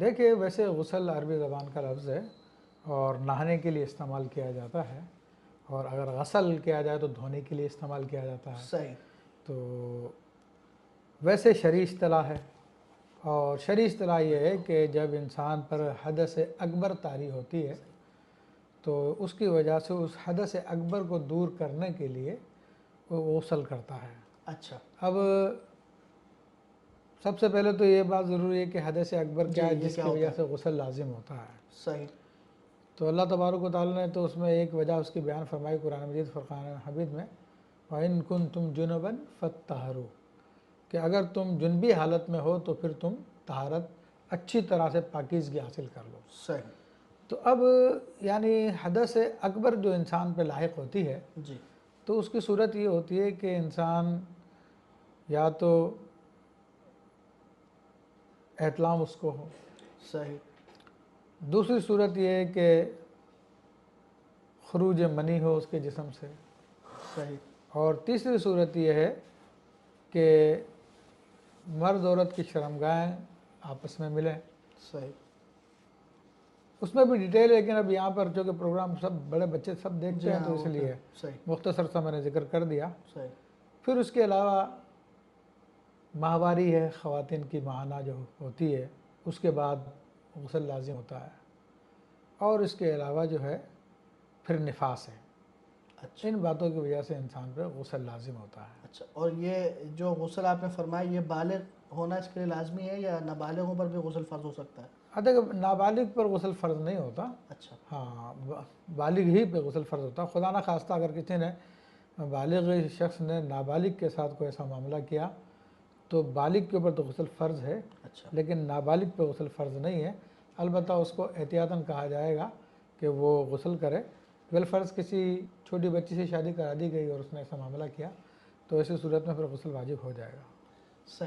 دیکھیے ویسے غسل عربی زبان کا لفظ ہے اور نہانے کے لیے استعمال کیا جاتا ہے، اور اگر غسل کیا جائے تو دھونے کے لیے استعمال کیا جاتا ہے۔ صحیح۔ تو ویسے شرعی اصطلاح ہے، اور شرعی اصطلاح یہ ہے کہ جب انسان پر حدث اکبر طاری ہوتی ہے تو اس کی وجہ سے اس حدث اکبر کو دور کرنے کے لیے وہ غسل کرتا ہے۔ اچھا اب سب سے پہلے تو یہ بات ضروری ہے کہ حدث اکبر جی، کیا ہے یہ جس کیا کی ہوتا وجہ ہے؟ سے غسل لازم ہوتا ہے۔ صحیح۔ تو اللہ تبارک و تعالیٰ نے تو اس میں ایک وجہ اس کی بیان فرمائی قرآن مجید فرقان حمید میں، وَإِن كُنتُمْ جُنُبًا فَاتَّطَہَّرُوا، کہ اگر تم جنبی حالت میں ہو تو پھر تم طہارت اچھی طرح سے پاکیزگی حاصل کر لو۔ صحیح۔ تو اب یعنی حدث اکبر جو انسان پہ لاحق ہوتی ہے جی تو اس کی صورت یہ ہوتی ہے کہ انسان یا تو احتلام اس کو ہو، صحیح۔ دوسری صورت یہ ہے کہ خروج منی ہو اس کے جسم سے، صحیح۔ اور تیسری صورت یہ ہے کہ مرد عورت کی شرمگاہیں آپس میں ملیں۔ صحیح۔ اس میں بھی ڈیٹیل ہے، لیکن اب یہاں پر چونکہ پروگرام سب بڑے بچے سب دیکھتے جی ہیں ہاں، تو اس وہ لیے صحیح۔ مختصر سا میں نے ذکر کر دیا۔ صحیح۔ پھر اس کے علاوہ ماہواری ہے، خواتین کی ماہانہ جو ہوتی ہے اس کے بعد غسل لازم ہوتا ہے، اور اس کے علاوہ جو ہے پھر نفاس ہے۔ اچھا ان باتوں کی وجہ سے انسان پہ غسل لازم ہوتا ہے۔ اچھا، اور یہ جو غسل آپ نے فرمایا یہ بالغ ہونا اس کے لیے لازمی ہے یا نابالغوں پر بھی غسل فرض ہو سکتا ہے؟ دیکھو نابالغ پر غسل فرض نہیں ہوتا، اچھا ہاں بالغ ہی پہ غسل فرض ہوتا ہے۔ خدا نہ خواستہ اگر کسی نے بالغ شخص نے نابالغ کے ساتھ کوئی ایسا معاملہ کیا تو بالغ کے اوپر تو غسل فرض ہے، اچھا لیکن نابالغ پہ غسل فرض نہیں ہے۔ البتہ اس کو احتیاطاً کہا جائے گا کہ وہ غسل کرے۔ بالفرض کسی چھوٹی بچی سے شادی کرا دی گئی اور اس نے ایسا معاملہ کیا تو ایسی صورت میں پھر غسل واجب ہو جائے گا۔ صحیح۔